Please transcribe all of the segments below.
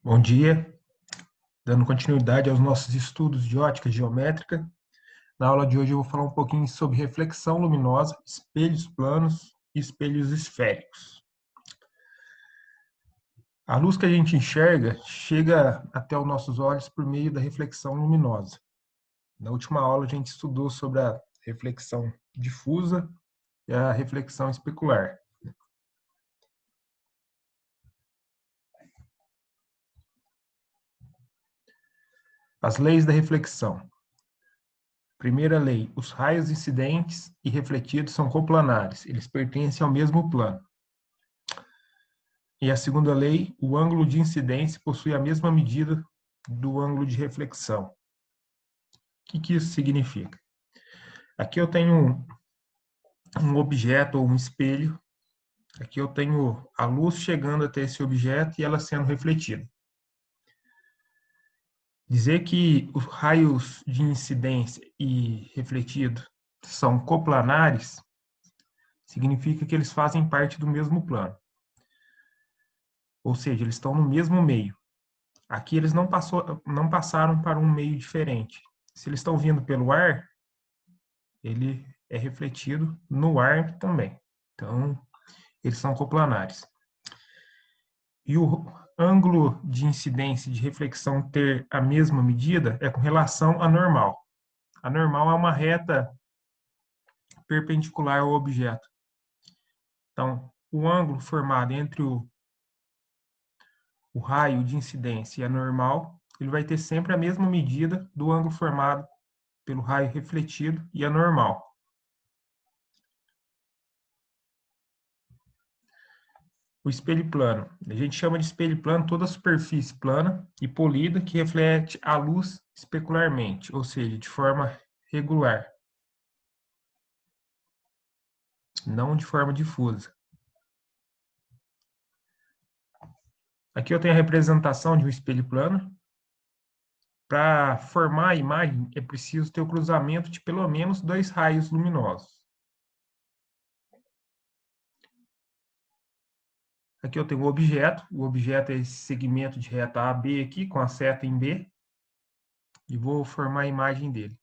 Bom dia, dando continuidade aos nossos estudos de ótica geométrica. Na aula de hoje eu vou falar um pouquinho sobre reflexão luminosa, espelhos planos e espelhos esféricos. A luz que a gente enxerga chega até os nossos olhos por meio da reflexão luminosa. Na última aula a gente estudou sobre a reflexão difusa e a reflexão especular. As leis da reflexão. Primeira lei, os raios incidentes e refletidos são coplanares, eles pertencem ao mesmo plano. E a segunda lei, o ângulo de incidência possui a mesma medida do ângulo de reflexão. O que isso significa? Aqui eu tenho um objeto ou um espelho, aqui eu tenho a luz chegando até esse objeto e ela sendo refletida. Dizer que os raios de incidência e refletido são coplanares significa que eles fazem parte do mesmo plano. Ou seja, eles estão no mesmo meio. Aqui eles não passaram para um meio diferente. Se eles estão vindo pelo ar, ele é refletido no ar também. Então, eles são coplanares. E o ângulo de incidência e de reflexão ter a mesma medida é com relação à normal. A normal é uma reta perpendicular ao objeto. Então, o ângulo formado entre o raio de incidência e a normal, ele vai ter sempre a mesma medida do ângulo formado pelo raio refletido e a normal. O espelho plano. A gente chama de espelho plano toda a superfície plana e polida que reflete a luz especularmente, ou seja, de forma regular, não de forma difusa. Aqui eu tenho a representação de um espelho plano. Para formar a imagem, é preciso ter o cruzamento de pelo menos 2 raios luminosos. Aqui eu tenho o objeto é esse segmento de reta AB aqui, com a seta em B, e vou formar a imagem dele.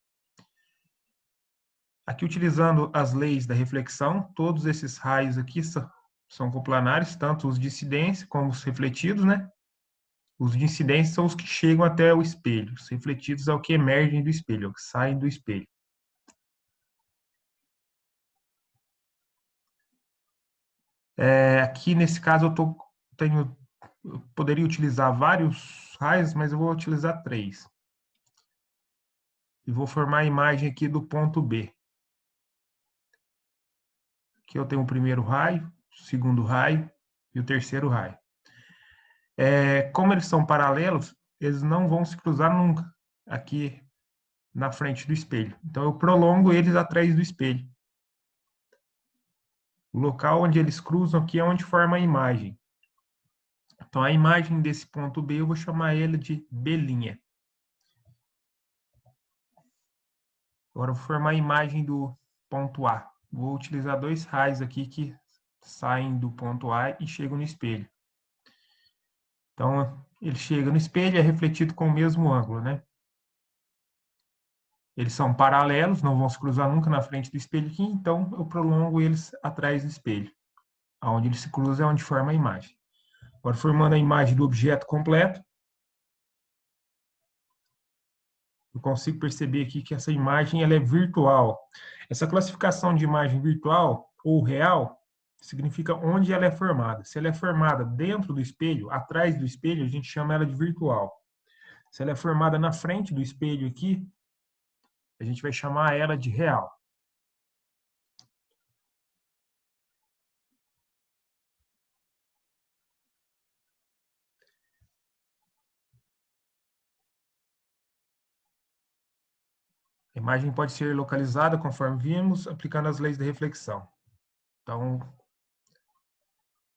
Aqui, utilizando as leis da reflexão, todos esses raios aqui são coplanares, tanto os de incidência como os refletidos, né? Os de incidência são os que chegam até o espelho, os refletidos é o que emergem do espelho, é o que saem do espelho. Aqui, nesse caso, eu poderia utilizar vários raios, mas eu vou utilizar 3. E vou formar a imagem aqui do ponto B. Aqui eu tenho o primeiro raio, o segundo raio e o terceiro raio. Como eles são paralelos, eles não vão se cruzar nunca aqui na frente do espelho. Então, eu prolongo eles atrás do espelho. O local onde eles cruzam aqui é onde forma a imagem. Então, a imagem desse ponto B, eu vou chamar ele de B'. Agora, eu vou formar a imagem do ponto A. Vou utilizar 2 raios aqui que saem do ponto A e chegam no espelho. Então, ele chega no espelho e é refletido com o mesmo ângulo, né? Eles são paralelos, não vão se cruzar nunca na frente do espelho aqui, então eu prolongo eles atrás do espelho. Onde eles se cruzam é onde forma a imagem. Agora, formando a imagem do objeto completo, eu consigo perceber aqui que essa imagem ela é virtual. Essa classificação de imagem virtual ou real significa onde ela é formada. Se ela é formada dentro do espelho, atrás do espelho, a gente chama ela de virtual. Se ela é formada na frente do espelho aqui, a gente vai chamar ela de real. A imagem pode ser localizada, conforme vimos, aplicando as leis da reflexão. Então,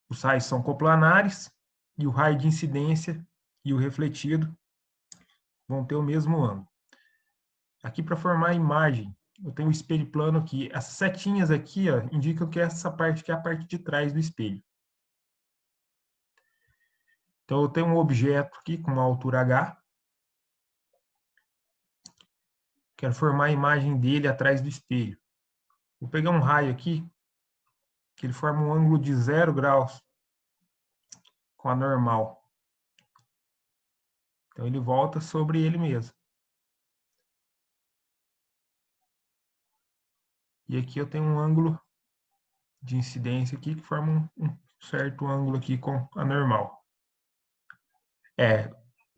os raios são coplanares e o raio de incidência e o refletido vão ter o mesmo ângulo. Aqui, para formar a imagem, eu tenho o espelho plano aqui. Essas setinhas aqui ó, indicam que essa parte aqui é a parte de trás do espelho. Então, eu tenho um objeto aqui com uma altura H. Quero formar a imagem dele atrás do espelho. Vou pegar um raio aqui, que ele forma um ângulo de 0 graus com a normal. Então, ele volta sobre ele mesmo. E aqui eu tenho um ângulo de incidência aqui que forma um certo ângulo aqui com a normal.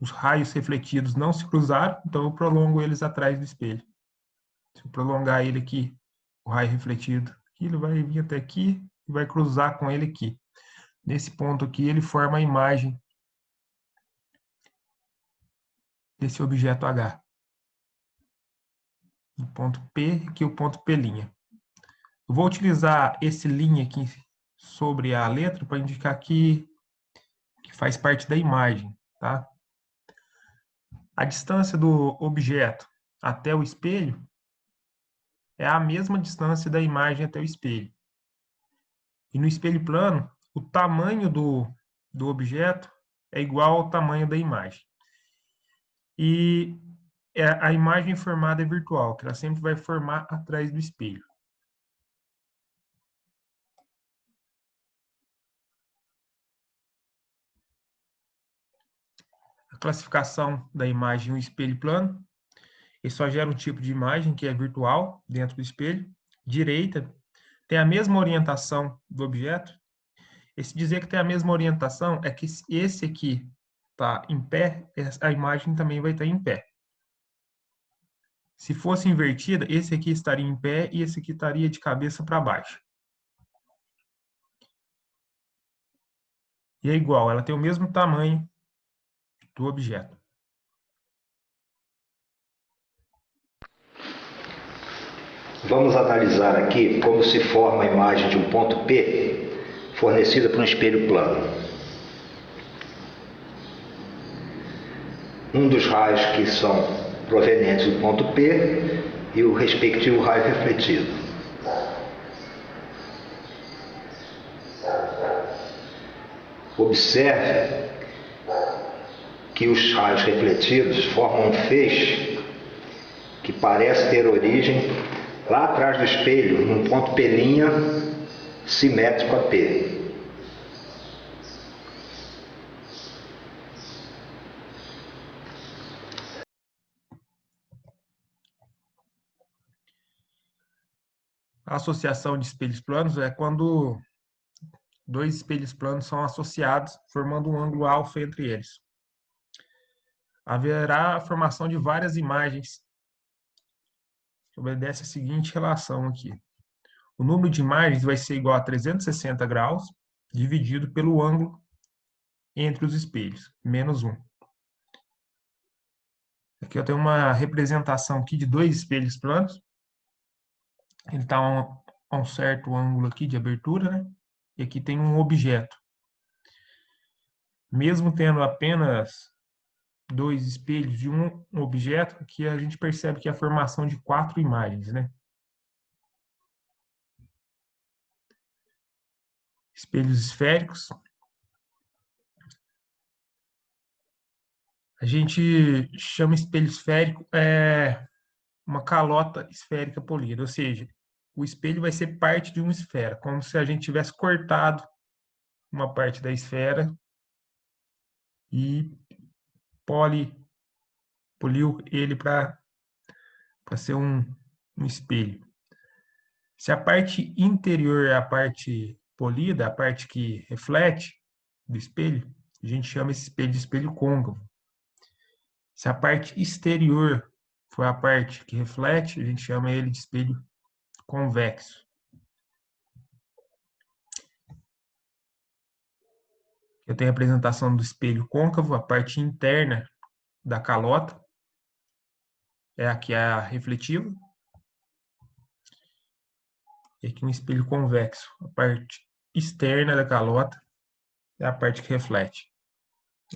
Os raios refletidos não se cruzaram, então eu prolongo eles atrás do espelho. Se eu prolongar ele aqui, o raio refletido, ele vai vir até aqui e vai cruzar com ele aqui. Nesse ponto aqui, ele forma a imagem desse objeto H. O ponto P, aqui o ponto P'. Eu vou utilizar esse linha aqui sobre a letra para indicar que faz parte da imagem, tá? A distância do objeto até o espelho é a mesma distância da imagem até o espelho. E no espelho plano, o tamanho do objeto é igual ao tamanho da imagem. E a imagem formada é virtual, que ela sempre vai formar atrás do espelho. A classificação da imagem em um espelho plano, ele só gera um tipo de imagem que é virtual dentro do espelho. Direita tem a mesma orientação do objeto. Esse dizer que tem a mesma orientação é que esse aqui está em pé, a imagem também vai estar em pé. Se fosse invertida, esse aqui estaria em pé e esse aqui estaria de cabeça para baixo. E é igual, ela tem o mesmo tamanho do objeto. Vamos analisar aqui como se forma a imagem de um ponto P fornecida por um espelho plano. Um dos raios que são provenientes do ponto P e o respectivo raio refletido. Observe que os raios refletidos formam um feixe que parece ter origem lá atrás do espelho, num ponto P' simétrico a P. A associação de espelhos planos é quando dois espelhos planos são associados, formando um ângulo alfa entre eles. Haverá a formação de várias imagens que obedece a seguinte relação aqui. O número de imagens vai ser igual a 360 graus, dividido pelo ângulo entre os espelhos, menos 1. Aqui eu tenho uma representação aqui de dois espelhos planos. Ele está a um certo ângulo aqui de abertura, né? E aqui tem um objeto. Mesmo tendo apenas dois espelhos de um objeto, aqui a gente percebe que é a formação de 4 imagens, né? Espelhos esféricos. A gente chama espelho esférico uma calota esférica polida, ou seja, o espelho vai ser parte de uma esfera, como se a gente tivesse cortado uma parte da esfera e poliu ele para ser um espelho. Se a parte interior é a parte polida, a parte que reflete do espelho, a gente chama esse espelho de espelho côncavo. Se a parte exterior for a parte que reflete, a gente chama ele de espelho convexo. Eu tenho a apresentação do espelho côncavo, a parte interna da calota é a que é a refletiva. E aqui um espelho convexo, a parte externa da calota é a parte que reflete,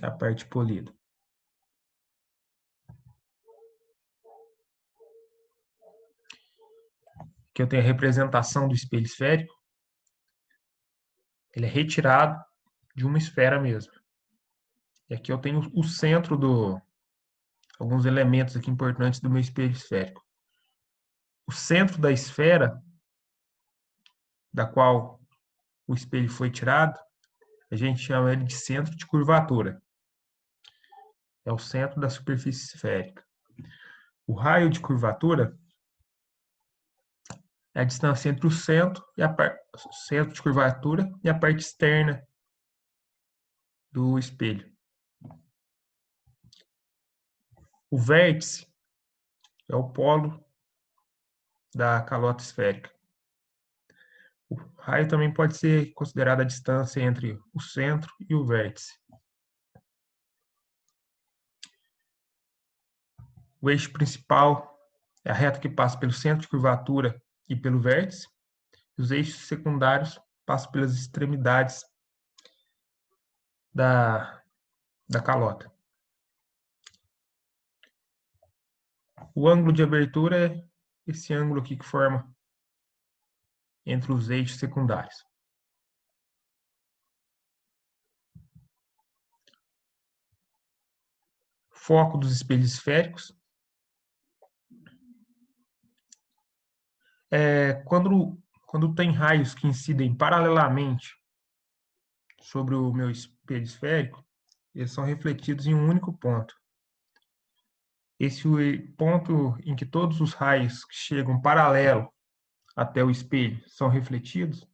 é a parte polida. Aqui eu tenho a representação do espelho esférico. Ele é retirado de uma esfera mesmo. E aqui eu tenho o centro alguns elementos aqui importantes do meu espelho esférico. O centro da esfera, da qual o espelho foi tirado, a gente chama ele de centro de curvatura. É o centro da superfície esférica. O raio de curvatura é a distância entre o centro centro de curvatura e a parte externa do espelho. O vértice é o polo da calota esférica. O raio também pode ser considerado a distância entre o centro e o vértice. O eixo principal é a reta que passa pelo centro de curvatura e pelo vértice. E os eixos secundários passam pelas extremidades da calota. O ângulo de abertura é esse ângulo aqui que forma entre os eixos secundários. Foco dos espelhos esféricos. Quando tem raios que incidem paralelamente sobre o meu espelho esférico, eles são refletidos em um único ponto. Esse ponto em que todos os raios que chegam paralelo até o espelho são refletidos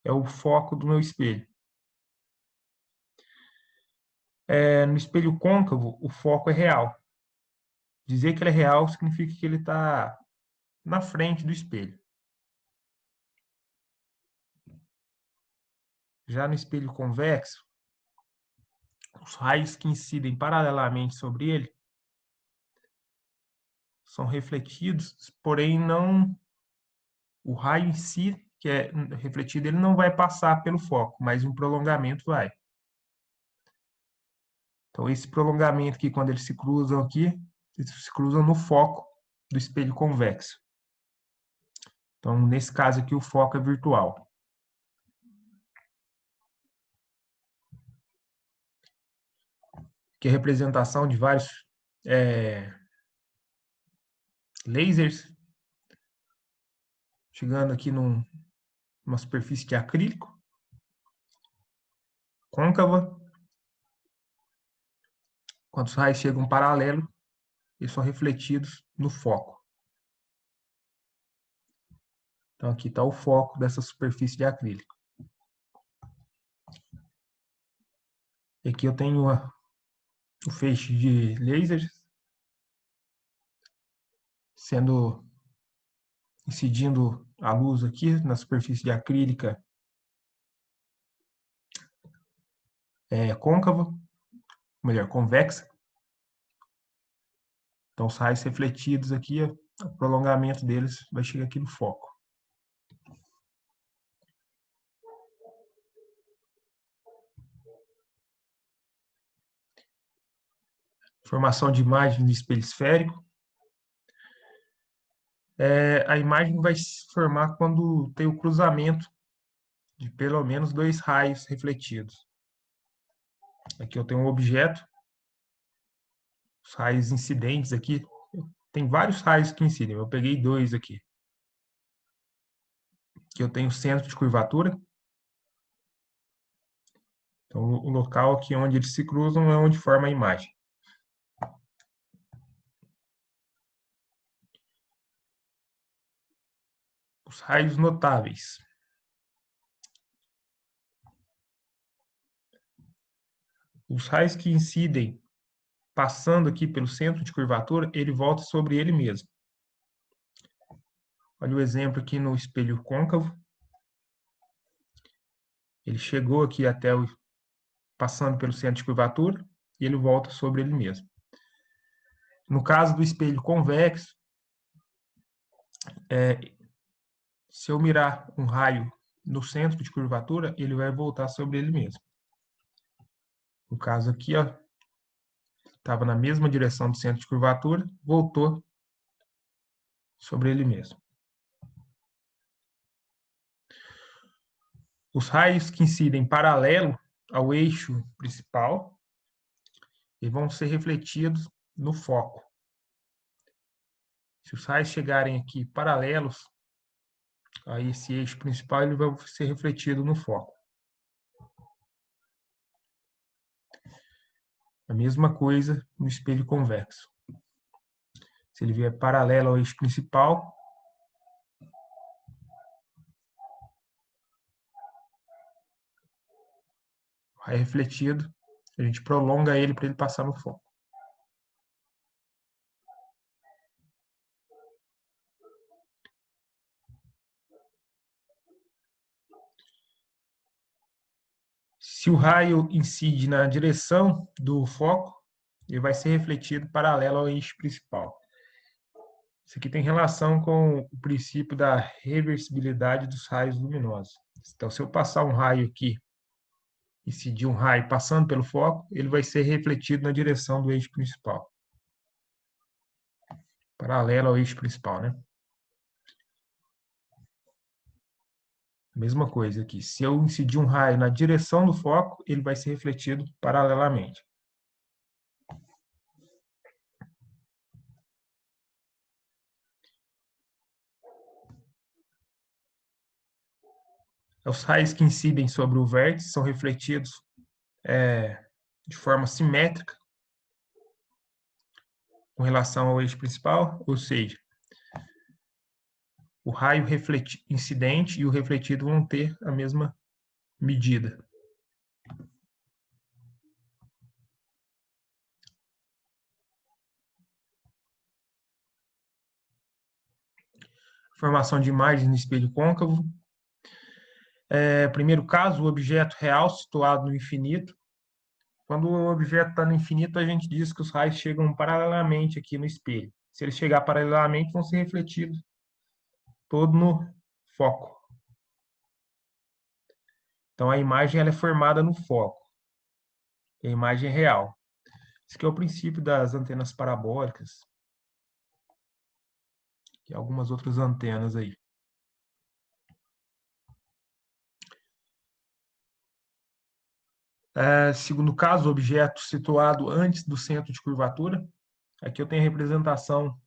é o foco do meu espelho. No espelho côncavo, o foco é real. Dizer que ele é real significa que ele está na frente do espelho. Já no espelho convexo, os raios que incidem paralelamente sobre ele são refletidos, porém não o raio em si, que é refletido, ele não vai passar pelo foco, mas um prolongamento vai. Então, esse prolongamento aqui, quando eles se cruzam aqui, eles se cruzam no foco do espelho convexo. Então, nesse caso aqui, o foco é virtual. Aqui é a representação de vários lasers, chegando aqui numa superfície de acrílico, côncava. Quando os raios chegam paralelo, eles são refletidos no foco. Então, aqui está o foco dessa superfície de acrílico. E aqui eu tenho o feixe de lasers incidindo a luz aqui na superfície de acrílica côncava, melhor, convexa. Então, os raios refletidos aqui, o prolongamento deles vai chegar aqui no foco. Formação de imagem no espelho esférico. A imagem vai se formar quando tem o cruzamento de pelo menos 2 raios refletidos. Aqui eu tenho um objeto, os raios incidentes aqui, tem vários raios que incidem, eu peguei 2 aqui. Aqui eu tenho o centro de curvatura. Então, o local aqui onde eles se cruzam é onde forma a imagem. Os raios notáveis. Os raios que incidem passando aqui pelo centro de curvatura, ele volta sobre ele mesmo. Olha o exemplo aqui no espelho côncavo. Ele chegou aqui passando pelo centro de curvatura e ele volta sobre ele mesmo. No caso do espelho convexo, se eu mirar um raio no centro de curvatura, ele vai voltar sobre ele mesmo. No caso aqui, estava na mesma direção do centro de curvatura, voltou sobre ele mesmo. Os raios que incidem paralelo ao eixo principal, e vão ser refletidos no foco. Se os raios chegarem aqui paralelos a esse eixo principal, ele vai ser refletido no foco. A mesma coisa no espelho convexo. Se ele vier paralelo ao eixo principal, o raio refletido, a gente prolonga ele para ele passar no foco. Se o raio incide na direção do foco, ele vai ser refletido paralelo ao eixo principal. Isso aqui tem relação com o princípio da reversibilidade dos raios luminosos. Então, se eu passar um raio aqui, incidir um raio passando pelo foco, ele vai ser refletido na direção do eixo principal. Paralelo ao eixo principal, né? Mesma coisa aqui. Se eu incidir um raio na direção do foco, ele vai ser refletido paralelamente. Os raios que incidem sobre o vértice são refletidos de forma simétrica com relação ao eixo principal, ou seja, o raio incidente e o refletido vão ter a mesma medida. Formação de imagens no espelho côncavo. Primeiro caso, o objeto real situado no infinito. Quando o objeto está no infinito, a gente diz que os raios chegam paralelamente aqui no espelho. Se eles chegar paralelamente, vão ser refletidos todo no foco. Então, a imagem ela é formada no foco. A imagem é real. Esse aqui é o princípio das antenas parabólicas. E algumas outras antenas aí. Segundo caso, o objeto situado antes do centro de curvatura. Aqui eu tenho a representação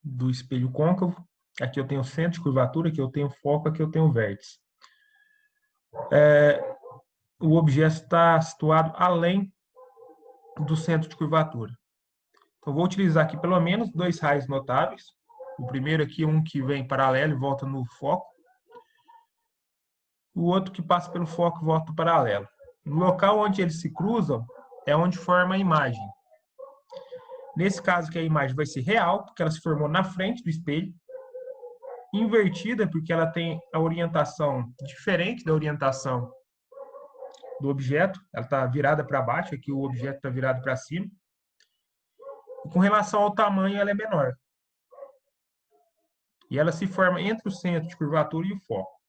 do espelho côncavo. Aqui eu tenho o centro de curvatura, aqui eu tenho o foco, aqui eu tenho o vértice. O objeto está situado além do centro de curvatura. Então, vou utilizar aqui pelo menos dois raios notáveis. O primeiro aqui é um que vem paralelo e volta no foco. O outro que passa pelo foco e volta paralelo. No local onde eles se cruzam é onde forma a imagem. Nesse caso que a imagem vai ser real, porque ela se formou na frente do espelho. Invertida, porque ela tem a orientação diferente da orientação do objeto. Ela está virada para baixo, aqui o objeto está virado para cima. E com relação ao tamanho, ela é menor. E ela se forma entre o centro de curvatura e o foco.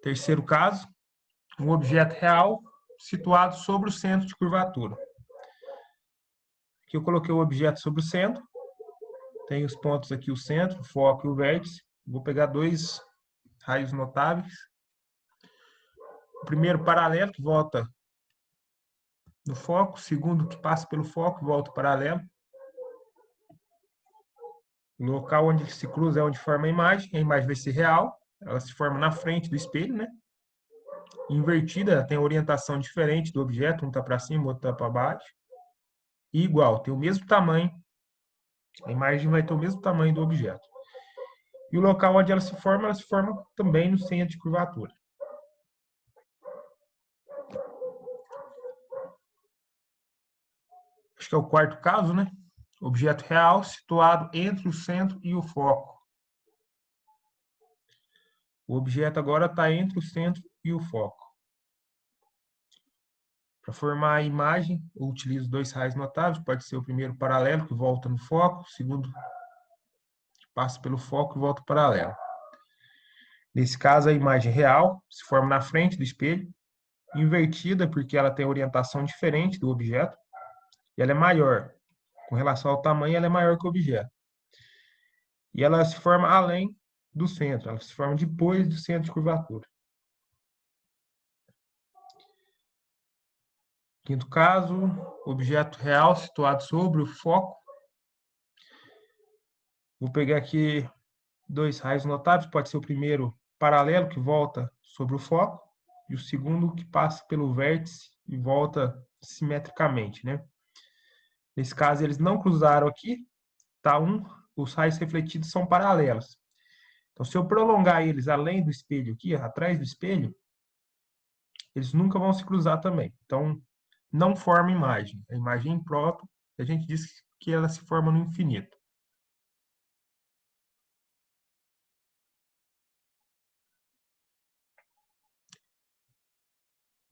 Terceiro caso, um objeto real situado sobre o centro de curvatura. Aqui eu coloquei o objeto sobre o centro. Tem os pontos aqui, o centro, o foco e o vértice. Vou pegar dois raios notáveis. O primeiro paralelo, que volta no foco. O segundo, que passa pelo foco, volta paralelo. O local onde se cruza é onde forma a imagem. A imagem vai ser real. Ela se forma na frente do espelho, né? Invertida, tem orientação diferente do objeto. Um está para cima, o outro está para baixo. E igual, tem o mesmo tamanho. A imagem vai ter o mesmo tamanho do objeto. E o local onde ela se forma também no centro de curvatura. Acho que é o quarto caso, né? Objeto real situado entre o centro e o foco. O objeto agora está entre o centro e o foco. Para formar a imagem, eu utilizo dois raios notáveis. Pode ser o primeiro paralelo, que volta no foco. O segundo, que passa pelo foco e volta paralelo. Nesse caso, a imagem real se forma na frente do espelho. Invertida, porque ela tem orientação diferente do objeto. E ela é maior. Com relação ao tamanho, ela é maior que o objeto. E ela se forma além do centro. Ela se forma depois do centro de curvatura. Quinto caso, objeto real situado sobre o foco. Vou pegar aqui 2 raios notáveis, pode ser o primeiro paralelo, que volta sobre o foco, e o segundo que passa pelo vértice e volta simetricamente, né? Nesse caso, eles não cruzaram aqui, tá? Os raios refletidos são paralelos. Então, se eu prolongar eles além do espelho aqui, atrás do espelho, eles nunca vão se cruzar também. Então, não forma imagem. A imagem em próton, a gente diz que ela se forma no infinito.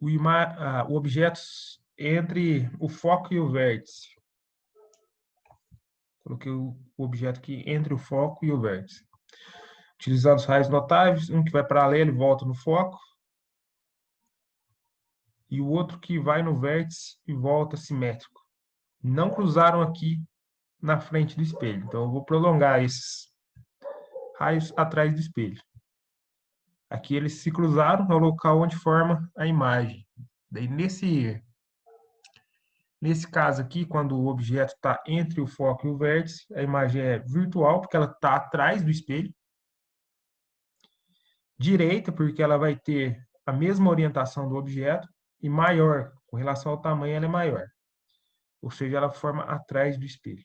O objeto entre o foco e o vértice. Coloquei o objeto aqui entre o foco e o vértice. Utilizando os raios notáveis, um que vai paralelo e volta no foco, e o outro que vai no vértice e volta simétrico. Não cruzaram aqui na frente do espelho. Então, eu vou prolongar esses raios atrás do espelho. Aqui eles se cruzaram, é o local onde forma a imagem. Daí, nesse caso aqui, quando o objeto está entre o foco e o vértice, a imagem é virtual, porque ela está atrás do espelho. Direita, porque ela vai ter a mesma orientação do objeto, e maior, com relação ao tamanho, ela é maior. Ou seja, ela forma atrás do espelho.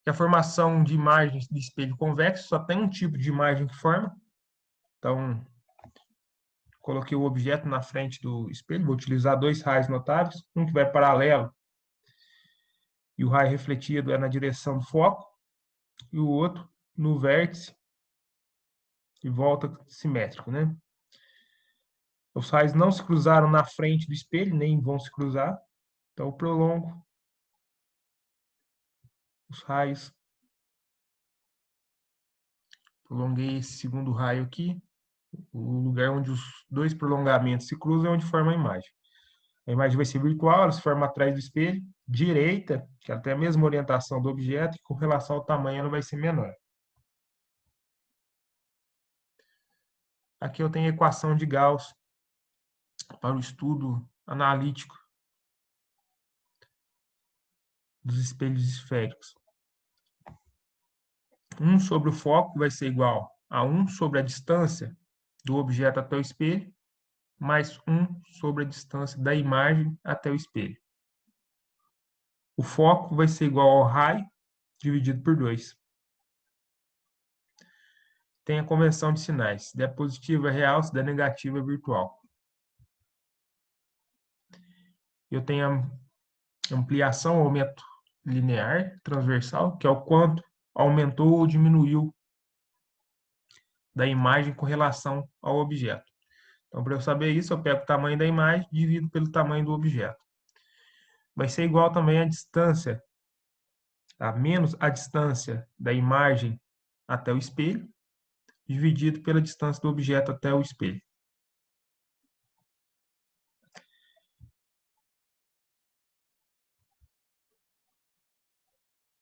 E a formação de imagens de espelho convexo só tem um tipo de imagem que forma. Então, coloquei o objeto na frente do espelho, vou utilizar 2 raios notáveis, um que vai paralelo e o raio refletido é na direção do foco, e o outro no vértice e volta simétrico, né? Os raios não se cruzaram na frente do espelho, nem vão se cruzar, então eu prolongo os raios. Prolonguei esse segundo raio aqui, o lugar onde os 2 prolongamentos se cruzam é onde forma a imagem. A imagem vai ser virtual, ela se forma atrás do espelho, direita, que ela tem a mesma orientação do objeto, e com relação ao tamanho ela vai ser menor. Aqui eu tenho a equação de Gauss para o estudo analítico dos espelhos esféricos. 1 sobre o foco vai ser igual a 1 sobre a distância do objeto até o espelho, mais 1 sobre a distância da imagem até o espelho. O foco vai ser igual ao raio dividido por 2. Tem a convenção de sinais. Se der positivo é real, se der negativo é virtual. Eu tenho a ampliação, aumento linear, transversal, que é o quanto aumentou ou diminuiu da imagem com relação ao objeto. Então, para eu saber isso, eu pego o tamanho da imagem e divido pelo tamanho do objeto. Vai ser igual também a distância, a menos a distância da imagem até o espelho, dividido pela distância do objeto até o espelho.